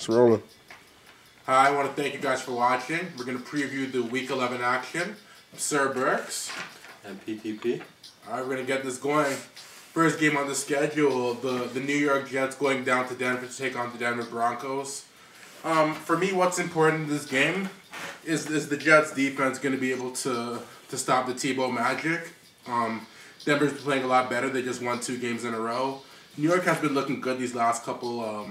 It's rolling. Hi, I want to thank you guys for watching. We're going to preview the Week 11 action. Sir Berks. And PTP. Alright, we're going to get this going. First game on the schedule, the New York Jets going down to Denver to take on the Denver Broncos. For me, what's important in this game is the Jets defense going to be able to stop the Tebow magic. Denver's been playing a lot better. They just won 2 games in a row. New York has been looking good these last couple.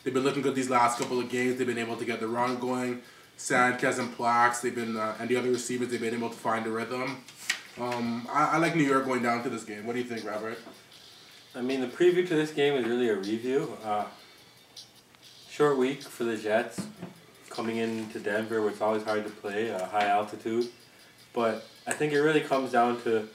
They've been looking good these last couple of games. They've been able to get the run going. Sanchez and Plax, and the other receivers, they've been able to find a rhythm. I like New York going down to this game. What do you think, Robert? I mean, the preview to this game is really a review. Short week for the Jets, coming into Denver, where it's always hard to play, high altitude. But I think it really comes down to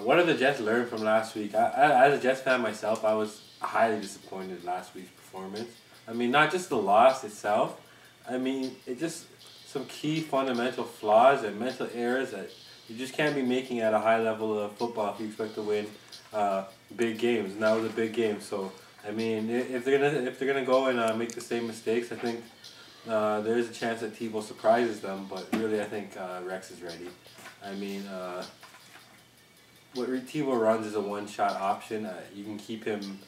what have the Jets learned from last week. As a Jets fan myself, I was highly disappointed in last week's performance. I mean, not just the loss itself. I mean, it just some key fundamental flaws and mental errors that you just can't be making at a high level of football if you expect to win big games. And that was a big game. So I mean, if they're gonna go and make the same mistakes, I think there is a chance that Tebow surprises them. But really, I think Rex is ready. I mean, what Tebow runs is a one-shot option. You can keep him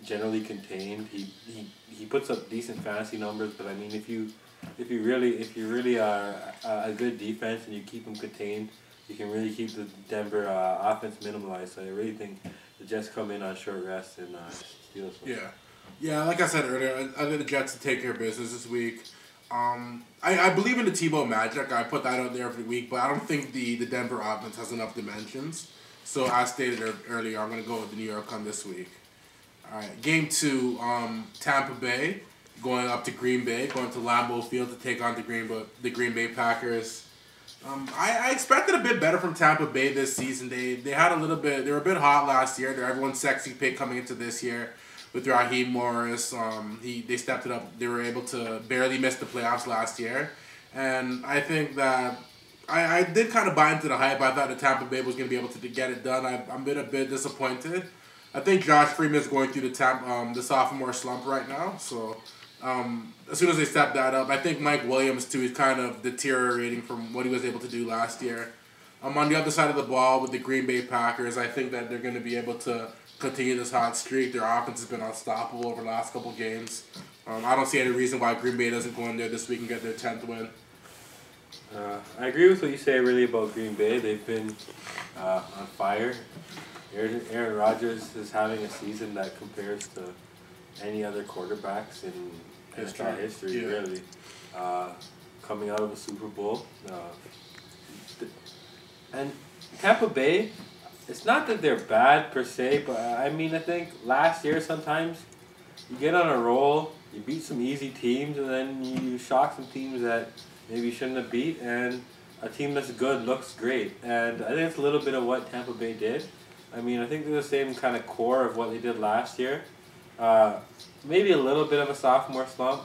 generally contained. He puts up decent fantasy numbers, but I mean, if you really are a good defense and you keep him contained, you can really keep the Denver offense minimalized. So I really think the Jets come in on short rest and steal this one. Yeah. Like I said earlier, I think the Jets to take care of business this week. I believe in the Tebow magic. I put that out there every week, but I don't think the Denver offense has enough dimensions. So as stated earlier, I'm going to go with the New York on this week. All right, game 2, Tampa Bay going up to Green Bay, going to Lambeau Field to take on the Green Bay Packers. I expected a bit better from Tampa Bay this season. They were a bit hot last year. They're everyone's sexy pick coming into this year with Raheem Morris. They stepped it up. They were able to barely miss the playoffs last year, and I think that I did kind of buy into the hype. I thought that Tampa Bay was going to be able to get it done. I'm been a bit disappointed. I think Josh Freeman is going through the sophomore slump right now. So as soon as they step that up, I think Mike Williams too is kind of deteriorating from what he was able to do last year. On the other side of the ball with the Green Bay Packers, I think that they're going to be able to continue this hot streak. Their offense has been unstoppable over the last couple games. I don't see any reason why Green Bay doesn't go in there this week and get their 10th win. I agree with what you say really about Green Bay. They've been on fire. Aaron Rodgers is having a season that compares to any other quarterbacks in history, really. Coming out of a Super Bowl. And Tampa Bay, it's not that they're bad per se, but I mean, I think last year sometimes you get on a roll, you beat some easy teams, and then you shock some teams that maybe you shouldn't have beat, and a team that's good looks great. And I think it's a little bit of what Tampa Bay did. I mean, I think they're the same kind of core of what they did last year. Maybe a little bit of a sophomore slump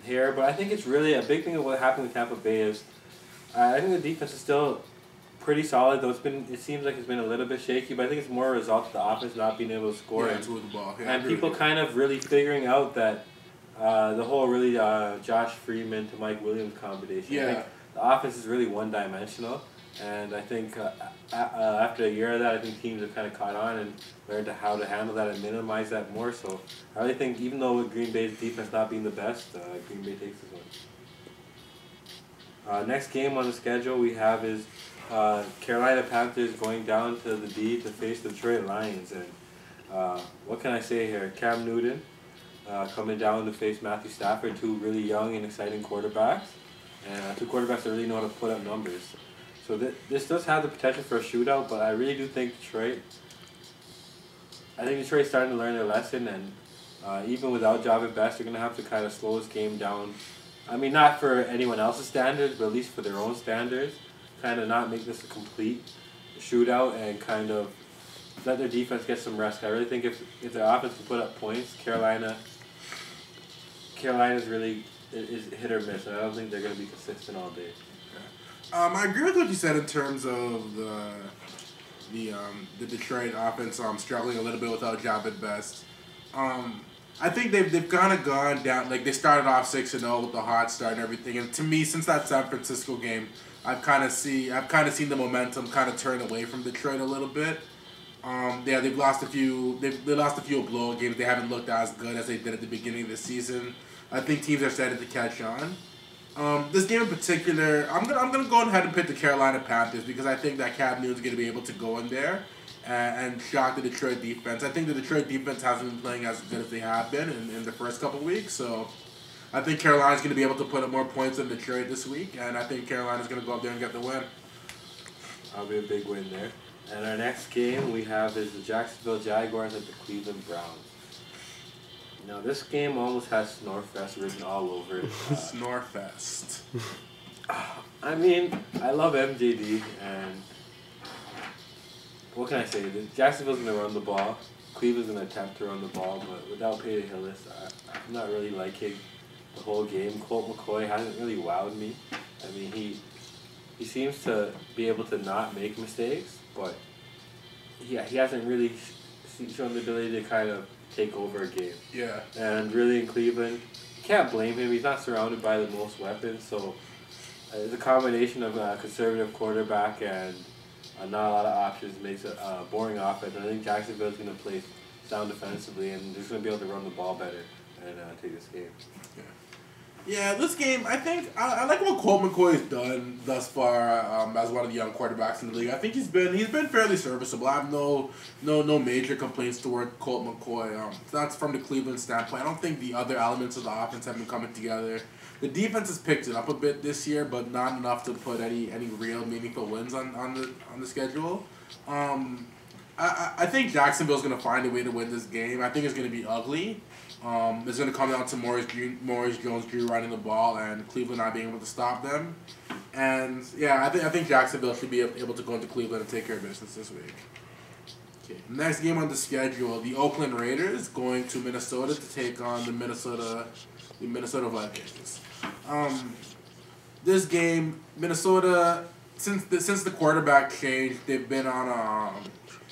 here, but I think it's really a big thing of what happened with Tampa Bay is I think the defense is still pretty solid, though it seems like it's been a little bit shaky, but I think it's more a result of the offense not being able to score the ball. And people kind of really figuring out that the whole really Josh Freeman to Mike Williams combination. I think the offense is really one-dimensional. And I think after a year of that, I think teams have kind of caught on and learned how to handle that and minimize that more. So I really think even though with Green Bay's defense not being the best, Green Bay takes this one. Next game on the schedule we have is Carolina Panthers going down to the D to face the Detroit Lions. And what can I say here? Cam Newton coming down to face Matthew Stafford, 2 really young and exciting quarterbacks. And 2 quarterbacks that really know how to put up numbers. So this does have the potential for a shootout, but I really do think Detroit's starting to learn their lesson, and even without Javid Best, they're going to have to kind of slow this game down. I mean, not for anyone else's standards, but at least for their own standards. Kind of not make this a complete shootout and kind of let their defense get some rest. I really think if their offense can put up points, Carolina's really is hit or miss, and I don't think they're going to be consistent all day. I agree with what you said in terms of the Detroit offense struggling a little bit without Javid Best. I think they've kind of gone down. Like they started off 6-0 with the hot start and everything. And to me, since that San Francisco game, I've kind of seen the momentum kind of turn away from Detroit a little bit. Yeah, they've lost a few. They lost a few blowout games. They haven't looked as good as they did at the beginning of the season. I think teams are starting to catch on. This game in particular, I'm gonna go ahead and pick the Carolina Panthers because I think that Cam Newton's gonna be able to go in there and shock the Detroit defense. I think the Detroit defense hasn't been playing as good as they have been in the first couple of weeks, so I think Carolina's gonna be able to put up more points than Detroit this week, and I think Carolina's gonna go up there and get the win. That'll be a big win there. And our next game we have is the Jacksonville Jaguars at the Cleveland Browns. Now this game almost has Snorefest written all over it. Snorefest. I mean, I love MJD, and what can I say? Jacksonville's going to run the ball. Cleveland's going to attempt to run the ball, but without Peyton Hillis, I'm not really liking the whole game. Colt McCoy hasn't really wowed me. I mean, he seems to be able to not make mistakes, but he hasn't really shown the ability to kind of take over a game. Yeah. And really in Cleveland, you can't blame him. He's not surrounded by the most weapons, so it's a combination of a conservative quarterback and not a lot of options makes it boring offense. I think Jacksonville's going to play sound defensively and they're just going to be able to run the ball better and take this game. Yeah, this game, I think, I like what Colt McCoy has done thus far as one of the young quarterbacks in the league. I think he's been fairly serviceable. I have no major complaints toward Colt McCoy. That's from the Cleveland standpoint. I don't think the other elements of the offense have been coming together. The defense has picked it up a bit this year, but not enough to put any real meaningful wins on the schedule. I think Jacksonville's going to find a way to win this game. I think it's going to be ugly. It's going to come down to Maurice Jones-Drew running the ball and Cleveland not being able to stop them. And yeah, I think Jacksonville should be able to go into Cleveland and take care of business this week. Okay, next game on the schedule, the Oakland Raiders going to Minnesota to take on the Minnesota Vikings. This game, Minnesota, since the quarterback changed, they've been on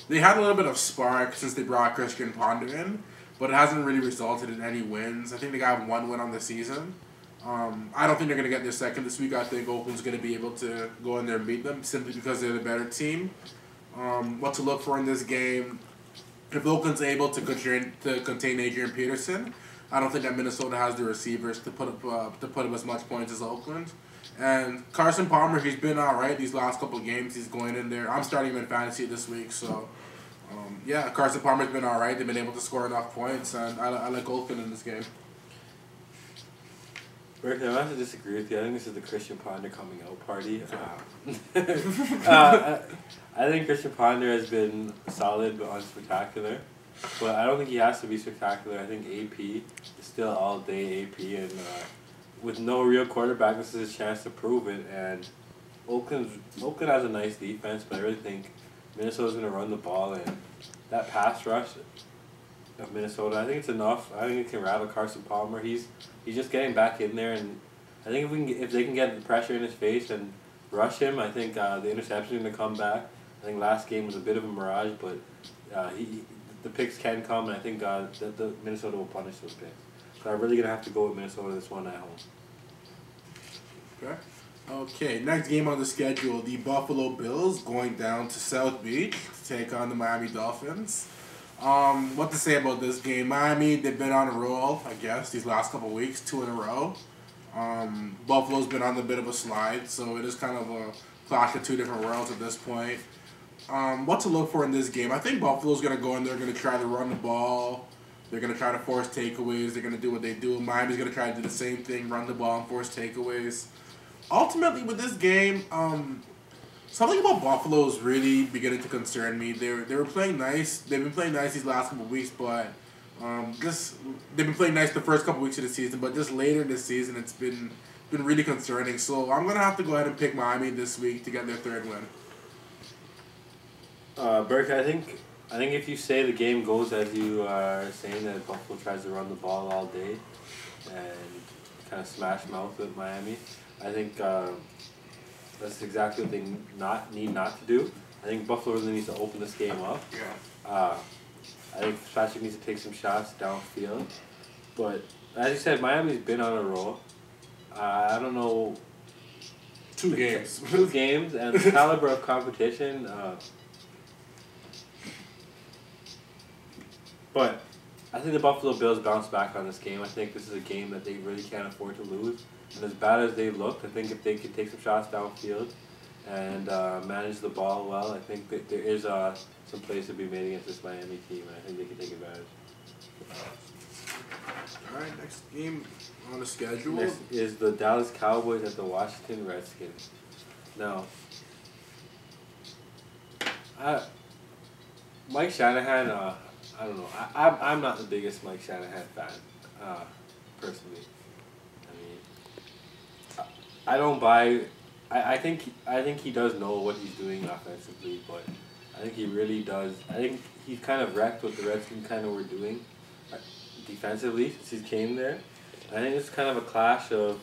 they had a little bit of spark since they brought Christian Ponder in, but it hasn't really resulted in any wins. I think they got 1 win on the season. I don't think they're going to get their second this week. I think Oakland's going to be able to go in there and beat them simply because they're the better team. What to look for in this game, if Oakland's able to contain Adrian Peterson, I don't think that Minnesota has the receivers to put up as much points as Oakland. And Carson Palmer, he's been all right these last couple of games. He's going in there. I'm starting him in fantasy this week, so yeah, Carson Palmer's been all right. They've been able to score enough points, and I like Oakland in this game. Berkeley, I have to disagree with you. I think this is the Christian Ponder coming out party. I think Christian Ponder has been solid but unspectacular. But I don't think he has to be spectacular. I think AP is still all day AP, and with no real quarterback, this is his chance to prove it. And Oakland has a nice defense, but I really think Minnesota's going to run the ball, and that pass rush of Minnesota, I think it's enough. I think it can rattle Carson Palmer. He's just getting back in there, and I think if they can get the pressure in his face and rush him, I think the interception is going to come back. I think last game was a bit of a mirage, but the picks can come, and I think that the Minnesota will punish those picks. So I'm really going to have to go with Minnesota this one at home. Okay, next game on the schedule, the Buffalo Bills going down to South Beach to take on the Miami Dolphins. What to say about this game? Miami, they've been on a roll, I guess, these last couple of weeks, 2 in a row. Buffalo's been on a bit of a slide, so it is kind of a clash of 2 different worlds at this point. What to look for in this game? I think Buffalo's going to go in there, going to try to run the ball. They're going to try to force takeaways. They're going to do what they do. Miami's going to try to do the same thing, run the ball and force takeaways. Ultimately, with this game, something about Buffalo is really beginning to concern me. They were playing nice. They've been playing nice these last couple of weeks, but they've been playing nice the first couple of weeks of the season. But just later in the season, it's been really concerning. So I'm gonna have to go ahead and pick Miami this week to get their 3rd win. Burke, I think if you say the game goes as you are saying, that Buffalo tries to run the ball all day and kind of smash mouth with Miami, I think that's exactly what they need not to do. I think Buffalo really needs to open this game up. Yeah. I think Patrick needs to take some shots downfield. But as you said, Miami's been on a roll. I don't know. 2 games. 2 games and the caliber of competition. But I think the Buffalo Bills bounce back on this game. I think this is a game that they really can't afford to lose. And as bad as they looked, I think if they could take some shots downfield and manage the ball well, I think that there is some plays to be made against this Miami team, and I think they can take advantage. All right, next game on the schedule. Next is the Dallas Cowboys at the Washington Redskins. Now, Mike Shanahan, I don't know. I'm not the biggest Mike Shanahan fan, personally. I mean, I don't buy. I think he does know what he's doing offensively, but I think he really does. I think he's kind of wrecked what the Redskins kind of were doing defensively since he came there. I think it's kind of a clash of.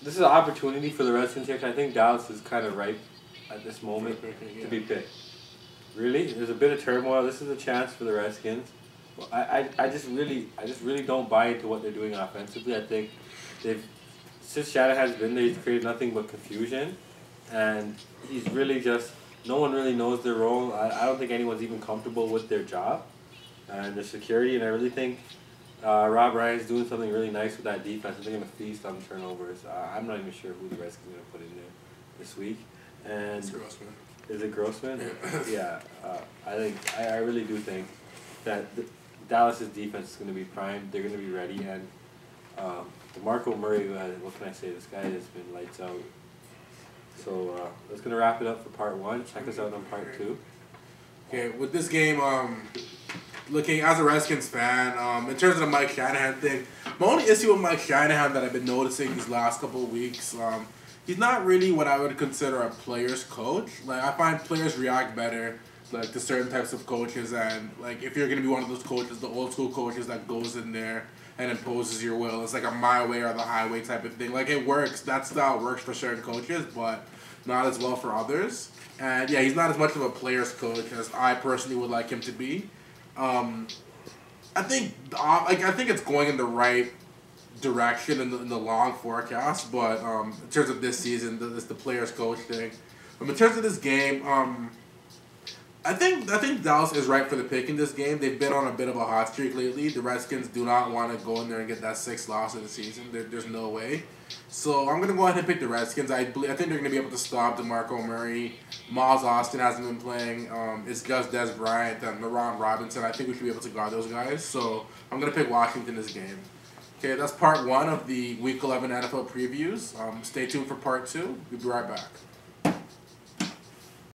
This is an opportunity for the Redskins here, 'cause I think Dallas is kind of ripe at this moment to be picked. Really, there's a bit of turmoil. This is a chance for the Redskins. Well, I just really don't buy into what they're doing offensively. I think since Shanahan's been there, he's created nothing but confusion, and he's really just no one really knows their role. I don't think anyone's even comfortable with their job and their security, and I really think Rob Ryan's doing something really nice with that defense. They're going to feast on turnovers. I'm not even sure who the Redskins are going to put in there this week. And It's Grossman. Is it Grossman? Yeah. I really do think that Dallas's defense is going to be primed. They're going to be ready, and DeMarco Murray, what can I say? This guy has been lights out. So that's going to wrap it up for part 1. Check us out on part 2. Okay, with this game, looking as a Redskins fan, in terms of the Mike Shanahan thing, my only issue with Mike Shanahan that I've been noticing these last couple of weeks, he's not really what I would consider a player's coach. Like, I find players react better, like, to certain types of coaches, and, like, if you're going to be one of those coaches, the old school coaches that goes in there and imposes your will, it's like a my way or the highway type of thing. Like, it works. That style works for certain coaches, but not as well for others. And, yeah, he's not as much of a player's coach as I personally would like him to be. I think it's going in the right direction in the long forecast, but in terms of this season, it's the players coach thing. In terms of this game, I think Dallas is right for the pick in this game. They've been on a bit of a hot streak lately. The Redskins do not want to go in there and get that 6th loss of the season. There's no way. So I'm gonna go ahead and pick the Redskins. I think they're gonna be able to stop DeMarco Murray. Miles Austin hasn't been playing. It's just Des Bryant and Ron Robinson. I think we should be able to guard those guys. So I'm gonna pick Washington this game. Okay, that's part 1 of the Week 11 NFL previews. Stay tuned for part 2. We'll be right back.